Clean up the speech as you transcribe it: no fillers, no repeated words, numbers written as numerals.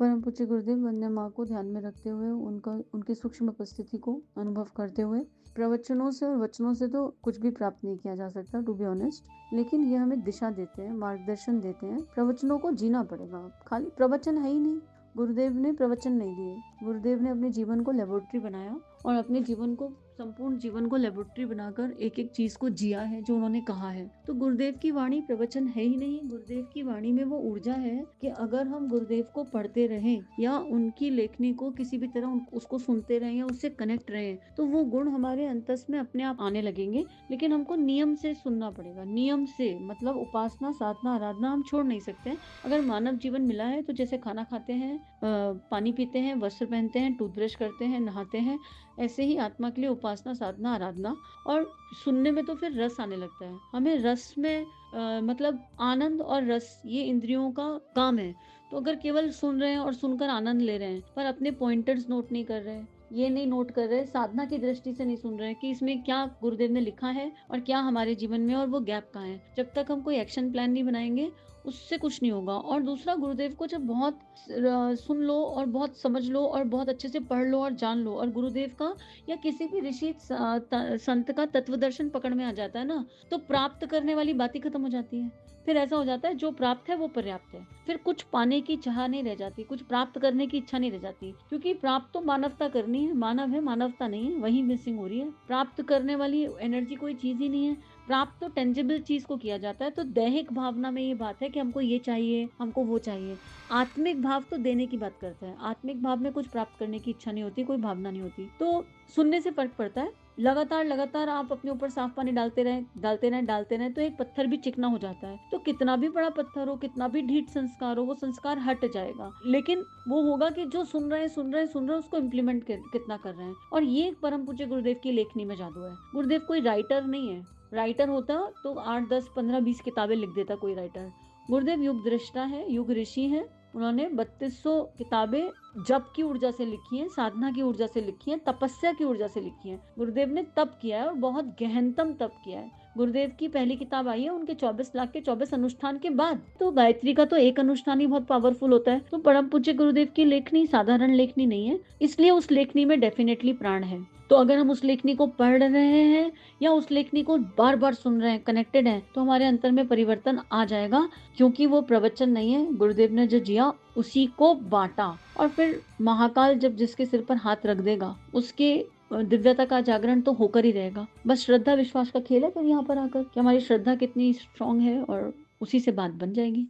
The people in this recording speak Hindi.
परम पूज्य गुरुदेव वंदना माँ को ध्यान में रखते हुए उनकी सूक्ष्म उपस्थिति को अनुभव करते हुए प्रवचनों से और वचनों से तो कुछ भी प्राप्त नहीं किया जा सकता, टू बी ऑनेस्ट। लेकिन ये हमें दिशा देते हैं, मार्गदर्शन देते हैं। प्रवचनों को जीना पड़ेगा, खाली प्रवचन है ही नहीं। गुरुदेव ने प्रवचन नहीं दिए, गुरुदेव ने अपने जीवन को लेबोरेटरी बनाया और अपने जीवन को, संपूर्ण जीवन को लेबोरेटरी बनाकर एक एक चीज को जिया है जो उन्होंने कहा है। तो गुरुदेव की वाणी प्रवचन है ही नहीं। गुरुदेव की वाणी में वो ऊर्जा है कि अगर हम गुरुदेव को पढ़ते रहें या उनकी लेखनी को किसी भी तरह उसको सुनते रहें या उससे कनेक्ट रहें, तो वो गुण हमारे अंतस में अपने आप आने लगेंगे। लेकिन हमको नियम से सुनना पड़ेगा, नियम से, मतलब उपासना, साधना, आराधना हम छोड़ नहीं सकते। अगर मानव जीवन मिला है तो जैसे खाना खाते हैं, पानी पीते हैं, वस्त्र पहनते हैं, टूथब्रश करते हैं, नहाते हैं, ऐसे ही आत्मा के लिए उपासना, साधना, आराधना। और सुनने में तो फिर रस आने लगता है हमें। रस में मतलब आनंद और रस, ये इंद्रियों का काम है। तो अगर केवल सुन रहे हैं और सुनकर आनंद ले रहे हैं पर अपने पॉइंटर्स नोट नहीं कर रहे, ये नहीं नोट कर रहे, साधना की दृष्टि से नहीं सुन रहे कि इसमें क्या गुरुदेव ने लिखा है और क्या हमारे जीवन में और वो गैप कहाँ है, जब तक हम कोई एक्शन प्लान नहीं बनाएंगे उससे कुछ नहीं होगा। और दूसरा, गुरुदेव को जब बहुत सुन लो और बहुत समझ लो और बहुत अच्छे से पढ़ लो और जान लो, और गुरुदेव का या किसी भी ऋषि संत का तत्व दर्शन पकड़ में आ जाता है ना, तो प्राप्त करने वाली बात ही खत्म हो जाती है। फिर ऐसा हो जाता है जो प्राप्त है वो पर्याप्त है। फिर कुछ पाने की चाह नहीं रह जाती, कुछ प्राप्त करने की इच्छा नहीं रह जाती, क्योंकि प्राप्त तो मानवता करनी है, मानव है, मानवता नहीं है, वही मिसिंग हो रही है। प्राप्त करने वाली एनर्जी कोई चीज ही नहीं है। प्राप्त तो टेंजिबल चीज को किया जाता है। तो दैहिक भावना में ये बात है कि हमको ये चाहिए, हमको वो चाहिए। आत्मिक भाव तो देने की बात करता है। आत्मिक भाव में कुछ प्राप्त करने की इच्छा नहीं होती, कोई भावना नहीं होती। तो सुनने से फर्क पड़ता है। लगातार लगातार आप अपने ऊपर साफ पानी डालते रहें, डालते रहें, डालते रहें, तो एक पत्थर भी चिकना हो जाता है। तो कितना भी बड़ा पत्थर हो, कितना भी ढीठ संस्कार हो, वो संस्कार हट जाएगा। लेकिन वो होगा कि जो सुन रहे हैं, सुन रहे हैं, सुन रहे हैं, उसको इम्प्लीमेंट कितना कर रहे हैं। और ये एक परम पूज्य गुरुदेव की लेखनी में जादू है। गुरुदेव कोई राइटर नहीं है। राइटर होता तो 8, 10, 15, 20 किताबें लिख देता कोई राइटर। गुरुदेव युग दृष्टा है, युग ऋषि है। उन्होंने 3200 किताबें जप की ऊर्जा से लिखी है, साधना की ऊर्जा से लिखी है, तपस्या की ऊर्जा से लिखी है। गुरुदेव ने तप किया है और बहुत गहनतम तप किया है। गुरुदेव की पहली किताब आई है उनके 24 लाख के 24 अनुष्ठान के बाद। तो गायत्री का तो एक अनुष्ठान ही बहुत पावरफुल होता है। तो परम पूज्य गुरुदेव की लेखनी साधारण लेखनी नहीं है, इसलिए उस लेखनी में डेफिनेटली प्राण है। तो अगर हम उस लेखनी को पढ़ रहे हैं या उस लेखनी को बार बार सुन रहे हैं, कनेक्टेड हैं, तो हमारे अंतर में परिवर्तन आ जाएगा। क्योंकि वो प्रवचन नहीं है, गुरुदेव ने जो जिया उसी को बांटा। और फिर महाकाल जब जिसके सिर पर हाथ रख देगा, उसके दिव्यता का जागरण तो होकर ही रहेगा। बस श्रद्धा विश्वास का खेल है फिर यहाँ पर आकर कि हमारी श्रद्धा कितनी स्ट्रांग है, और उसी से बात बन जाएगी।